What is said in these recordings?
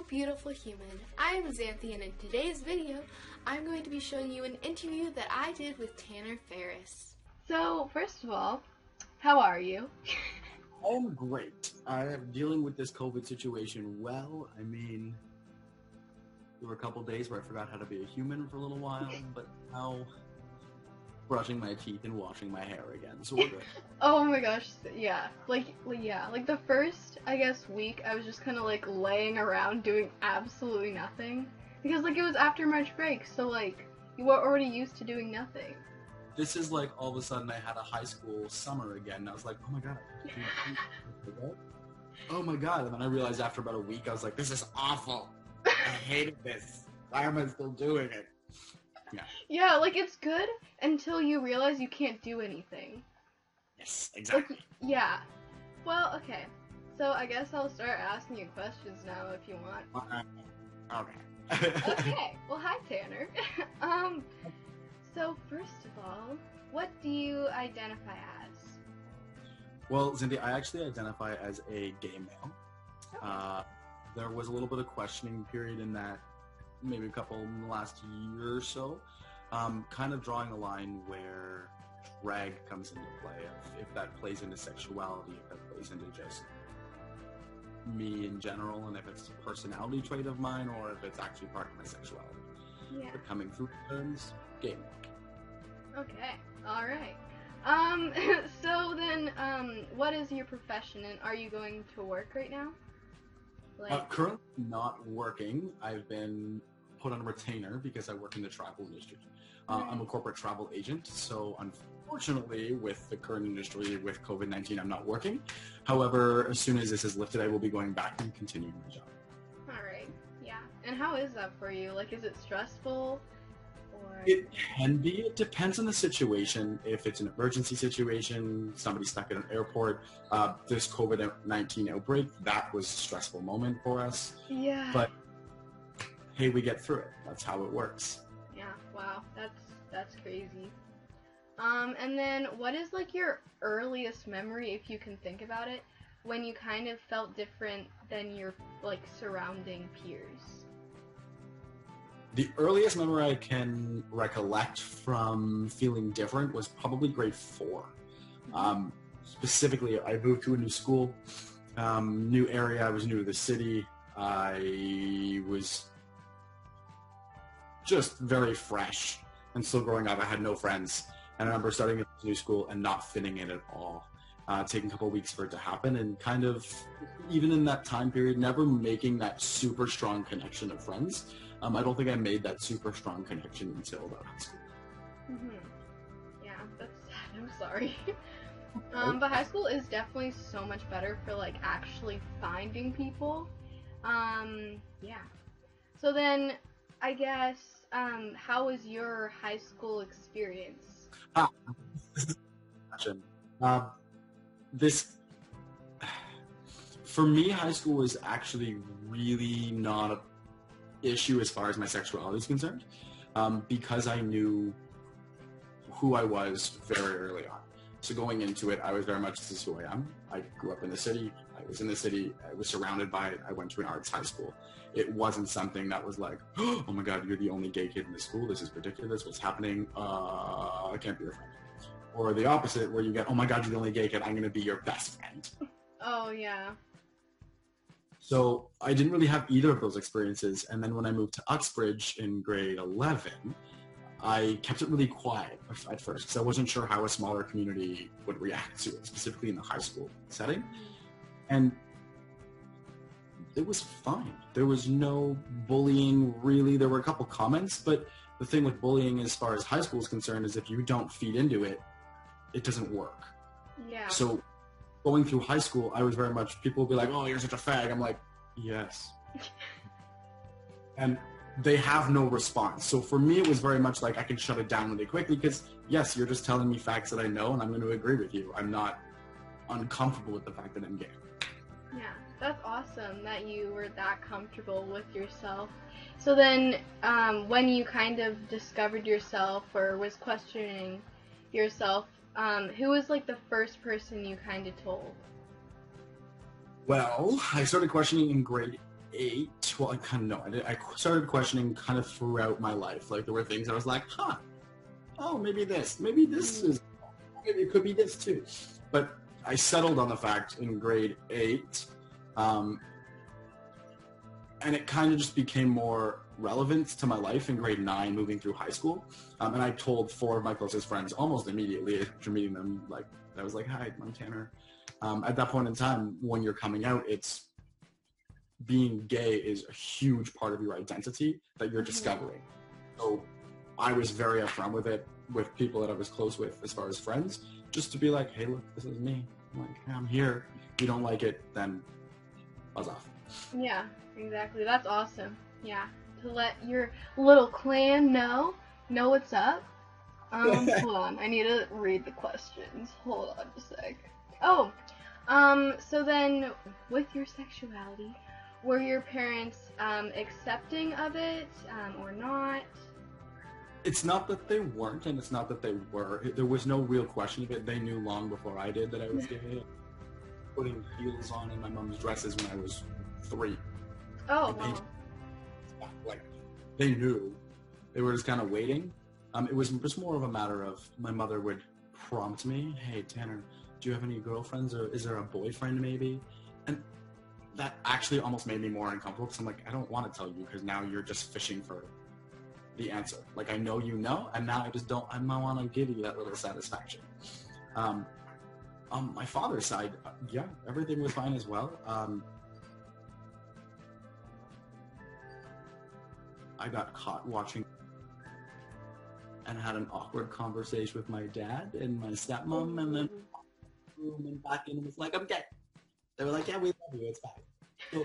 beautiful human. I'm Xanthe, and in today's video, I'm going to be showing you an interview that I did with Tanner Ferris. So, first of all, how are you? I'm great. I am dealing with this COVID situation well. I mean, there were a couple days where I forgot how to be a human for a little while, but now brushing my teeth and washing my hair again, so we're good. Oh my gosh, yeah. Like the first, I guess, week, I was just kind of like laying around doing absolutely nothing. Because like it was after March break, so like you were already used to doing nothing. This is like all of a sudden I had a high school summer again, and I was like, oh my god. Oh my god, and then I realized after about a week, I was like, this is awful. I hated this. Why am I still doing it? Yeah. Yeah, like it's good until you realize you can't do anything. Yes, exactly. Like, yeah. Well, okay. So I guess I'll start asking you questions now if you want. Okay. Okay. Well, hi Tanner. So first of all, what do you identify as? Well, Xanthe, I actually identify as a gay male. Okay. There was a little bit of questioning period in that, maybe a couple in the last year or so, kind of drawing a line where drag comes into play, if that plays into sexuality, if that plays into just me in general, and if it's a personality trait of mine, or if it's actually part of my sexuality. Yeah. But coming through terms, gay male. Okay, alright. So then, what is your profession, and are you going to work right now? Currently not working. I've been put on retainer because I work in the travel industry. I'm a corporate travel agent, so unfortunately with the current industry, with COVID-19, I'm not working. However, as soon as this is lifted, I will be going back and continuing my job. Alright, yeah. And how is that for you? Like, is it stressful? Or... It can be. It depends on the situation. If it's an emergency situation, somebody stuck at an airport, this COVID-19 outbreak, that was a stressful moment for us. Yeah. But hey, we get through it. That's how it works. Yeah, wow. That's crazy. And then what is like your earliest memory, if you can think about it, when you kind of felt different than your like surrounding peers? The earliest memory I can recollect from feeling different was probably grade 4. Specifically, I moved to a new school, new area. I was new to the city. I was just very fresh and still growing up. I had no friends. And I remember starting at this new school and not fitting in at all. Taking a couple of weeks for it to happen, and kind of, even in that time period, never making that super strong connection of friends. I don't think I made that super strong connection until about high school. Yeah, that's sad. I'm sorry. But high school is definitely so much better for like actually finding people. Yeah. So then, I guess, how was your high school experience? For me, high school was actually really not a issue as far as my sexuality is concerned, because I knew who I was very early on. So going into it, I was very much, this is who I am. I grew up in the city. I was in the city. I was surrounded by it. I went to an arts high school. It wasn't something that was like, oh my god, you're the only gay kid in the school. This is ridiculous. What's happening? I can't be your friend. Or the opposite, where you get, oh my god, you're the only gay kid. I'm going to be your best friend. Oh, yeah. So I didn't really have either of those experiences. And then when I moved to Uxbridge in grade 11, I kept it really quiet at first because I wasn't sure how a smaller community would react to it, specifically in the high school setting. And it was fine. There was no bullying, really. There were a couple comments, but the thing with bullying as far as high school is concerned is if you don't feed into it, it doesn't work. Yeah. So going through high school, I was very much, people would be like, oh, you're such a fag. I'm like, yes. And they have no response. So for me, it was very much like I can shut it down really quickly because, yes, you're just telling me facts that I know, and I'm going to agree with you. I'm not uncomfortable with the fact that I'm gay. Yeah, that's awesome that you were that comfortable with yourself. So then, when you kind of discovered yourself or was questioning yourself, who was like the first person you kind of told? Well, I started questioning in grade 8 well, I kind of know. I started questioning kind of throughout my life. Like there were things I was like, maybe this is, maybe it could be this too. But I settled on the fact in grade 8, and it kind of just became more relevant to my life in grade 9, moving through high school. And I told 4 of my closest friends almost immediately after meeting them. Like I was like, "Hi, I'm Tanner." At that point in time, when you're coming out, it's being gay is a huge part of your identity that you're discovering. So I was very upfront with it with people that I was close with as far as friends, just to be like, "Hey, look, this is me. I'm like, I'm here. If you don't like it, then buzz off." Yeah, exactly. That's awesome. Yeah, to let your little clan know what's up. Hold on. I need to read the questions. Hold on a sec. Oh, so then with your sexuality, were your parents accepting of it or not? It's not that they weren't, and it's not that they were. There was no real question of it. They knew long before I did that I was gay. Putting heels on in my mom's dresses when I was 3. Oh, wow. Like, they knew. They were just kind of waiting. It was just more of a matter of my mother would prompt me, "Hey, Tanner, do you have any girlfriends, or is there a boyfriend maybe?" And that actually almost made me more uncomfortable because I'm like, I don't want to tell you because now you're just fishing for the answer. Like, I know you know, and now I just don't. I want to give you that little satisfaction. On my father's side, yeah, everything was fine as well. I got caught watching and had an awkward conversation with my dad and my stepmom, and then went back in and was like, "I'm gay." They were like, "Yeah, we love you. It's fine." So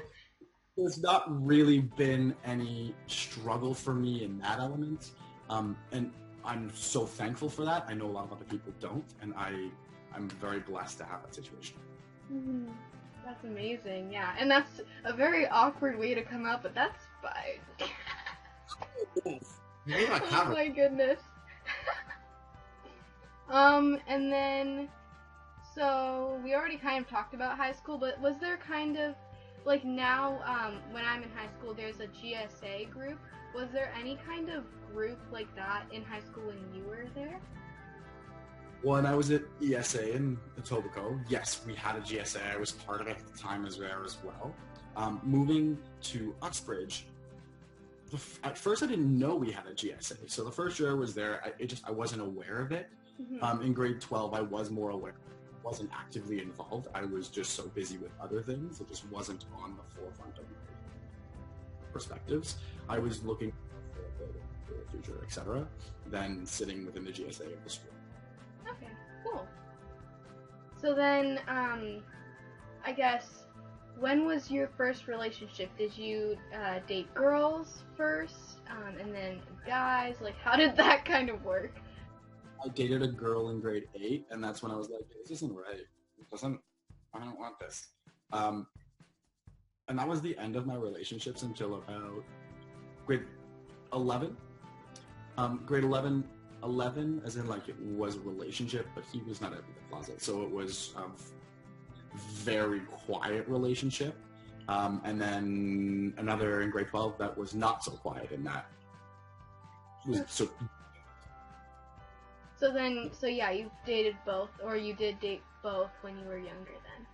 there's not really been any struggle for me in that element, and I'm so thankful for that. I know a lot of other people don't, and I'm very blessed to have that situation. Mm-hmm. That's amazing, yeah. And that's a very awkward way to come out, but that's fine. Oh my goodness. And then, so we already kind of talked about high school, but was there kind of, like now, when I'm in high school, there's a GSA group. Was there any kind of group like that in high school when you were there? When I was at ESA in Etobicoke, yes, we had a GSA. I was part of it at the time as well. Moving to Uxbridge, at first I didn't know we had a GSA. So the first year I was there, I wasn't aware of it. Mm-hmm. In grade 12, I was more aware. I wasn't actively involved. I was just so busy with other things. It just wasn't on the forefront of my perspectives. I was looking for the future, etc., than sitting within the GSA of the school. Okay, cool. So then, I guess, when was your first relationship? Did you date girls first, and then guys? Like, how did that kind of work? I dated a girl in grade 8, and that's when I was like, this isn't right. I don't want this. And that was the end of my relationships until about grade 11. Grade 11, as in like it was a relationship, but he was not out of the closet. So it was a very quiet relationship. And then another in grade 12 that was not so quiet, and that was so... So yeah, you dated both, or you did date both when you were younger then?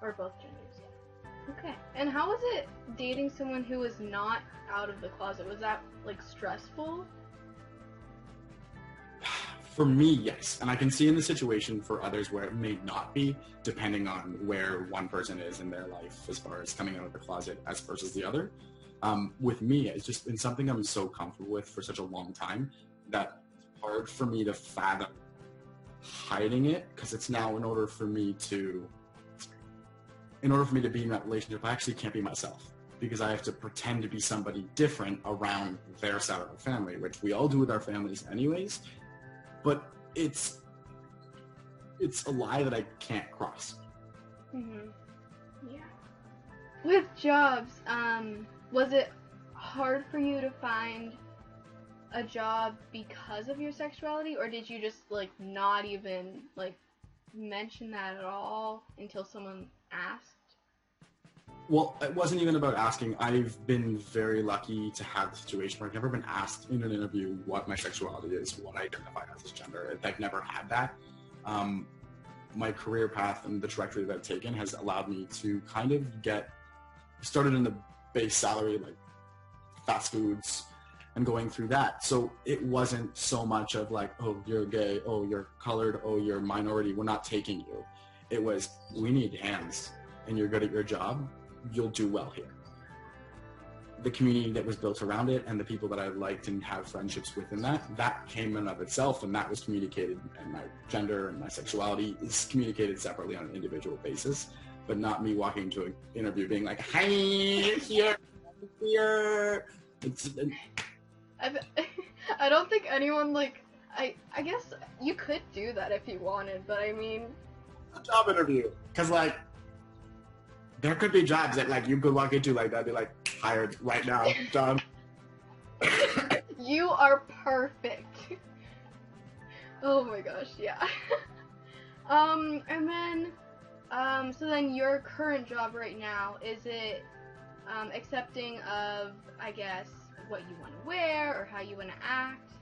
Or both genders, yeah. Okay. And how was it dating someone who was not out of the closet? Was that, like, stressful? For me, yes. And I can see in the situation for others where it may not be, depending on where one person is in their life as far as coming out of the closet as versus the other. With me, it's just been something I'm so comfortable with for such a long time that hard for me to fathom hiding it, because it's now in order for me to be in that relationship, I actually can't be myself, because I have to pretend to be somebody different around their side of the family, which we all do with our families anyways, but it's a lie that I can't cross. Mm-hmm. Yeah. With jobs, was it hard for you to find a job because of your sexuality, or did you just, like, not even, like, mention that at all until someone asked? Well, it wasn't even about asking. I've been very lucky to have the situation where I've never been asked in an interview what my sexuality is, what I identify as gender. I've never had that. My career path and the trajectory that I've taken has allowed me to kind of get started in the base salary, like fast foods, and going through that. So it wasn't so much of like, oh, you're gay, oh, you're colored, oh, you're minority, we're not taking you. It was, we need hands, and you're good at your job, you'll do well here. The community that was built around it and the people that I liked and have friendships within that came in of itself, and that was communicated, and my gender and my sexuality is communicated separately on an individual basis, but not me walking into an interview being like, hey, here. I don't think anyone, like, I guess you could do that if you wanted, but I mean... A job interview. Because, like, there could be jobs that, like, you could walk into like that, be like, hired right now, done. You are perfect. Oh my gosh, yeah. And then, so then your current job right now, is it accepting of, I guess, what you want to wear or how you want to act?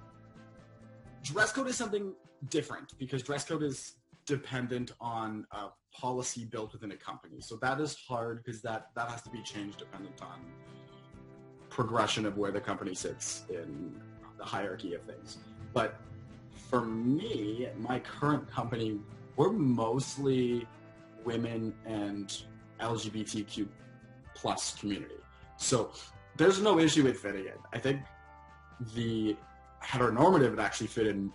Dress code is something different because dress code is dependent on a policy built within a company. So that is hard because that has to be changed dependent on progression of where the company sits in the hierarchy of things. But for me, my current company, we're mostly women and LGBTQ plus community. So there's no issue with fitting in. I think the heteronormative would actually fit in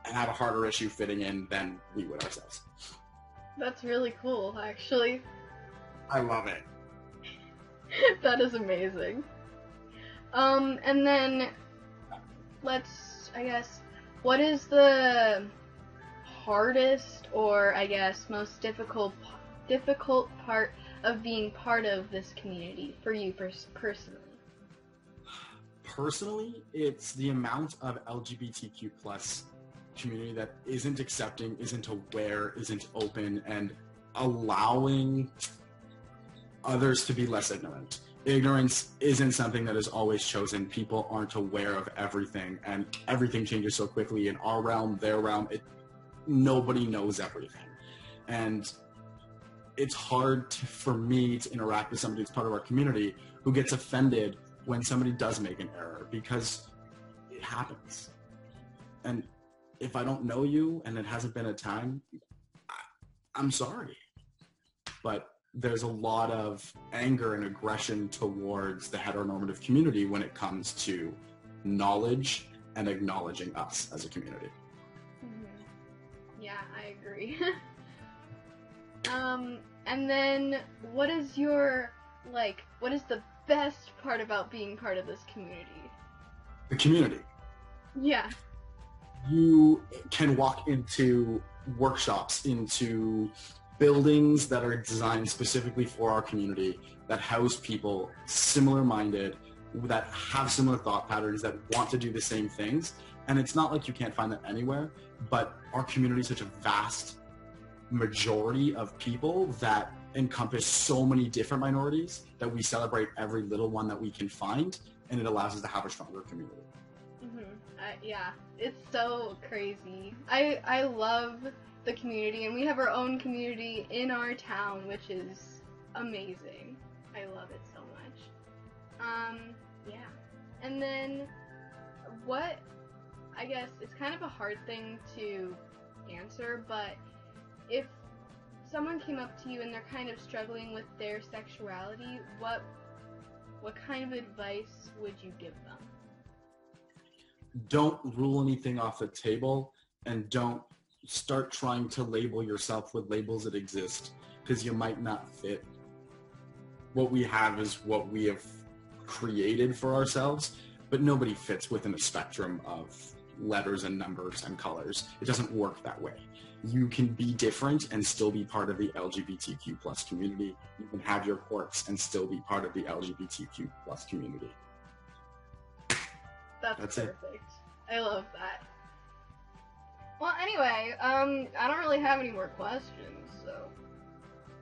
and have a harder issue fitting in than we would ourselves. That's really cool, actually. I love it. That is amazing. And then let's, I guess, what is the hardest or, I guess, most difficult part of being part of this community for you personally? Personally, it's the amount of LGBTQ plus community that isn't accepting, isn't aware, isn't open, and allowing others to be less ignorant. Ignorance isn't something that is always chosen. People aren't aware of everything, and everything changes so quickly in our realm, their realm. Nobody knows everything. And it's hard for me to interact with somebody that's part of our community who gets offended when somebody does make an error, because it happens. And if I don't know you and it hasn't been a time, I'm sorry. But there's a lot of anger and aggression towards the heteronormative community when it comes to knowledge and acknowledging us as a community. Mm-hmm. Yeah, I agree. And then what is your, like, what is the best part about being part of this community? The community. Yeah. You can walk into workshops, into buildings that are designed specifically for our community, that house people similar-minded, that have similar thought patterns, that want to do the same things. And it's not like you can't find that anywhere, but our community is such a vast majority of people that encompass so many different minorities that we celebrate every little one that we can find, and it allows us to have a stronger community. Mm-hmm. Yeah, it's so crazy. I love the community, and we have our own community in our town, which is amazing. I love it so much. Yeah. And then what, I guess it's kind of a hard thing to answer, but if someone came up to you and they're kind of struggling with their sexuality, what kind of advice would you give them? Don't rule anything off the table, and don't start trying to label yourself with labels that exist, because you might not fit. What we have is what we have created for ourselves, but nobody fits within a spectrum of letters and numbers and colors. It doesn't work that way. You can be different and still be part of the LGBTQ plus community. You can have your quirks and still be part of the LGBTQ plus community. That's perfect. I love that. Well, anyway, I don't really have any more questions, so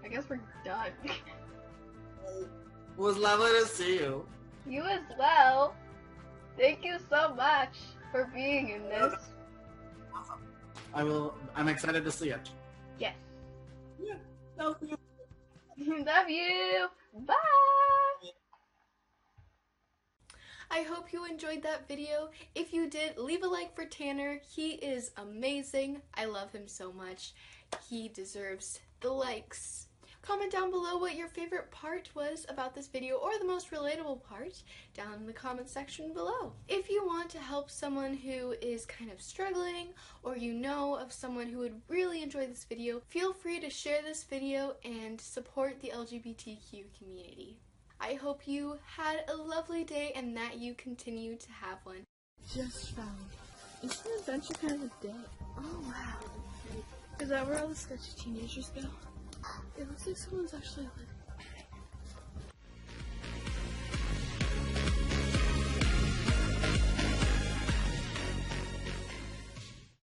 I guess we're done. It was lovely to see you. You as well. Thank you so much for being in this. Awesome. I'm excited to see it. Yes. Yeah. Love you. Love you. Bye. I hope you enjoyed that video. If you did, leave a like for Tanner. He is amazing. I love him so much. He deserves the likes. Comment down below what your favorite part was about this video, or the most relatable part down in the comment section below. If you want to help someone who is kind of struggling, or you know of someone who would really enjoy this video, feel free to share this video and support the LGBTQ community. I hope you had a lovely day and that you continue to have one. Just found. It's an adventure kind of a day. Oh wow. Is that where all the sketchy teenagers go? It looks like someone's actually living.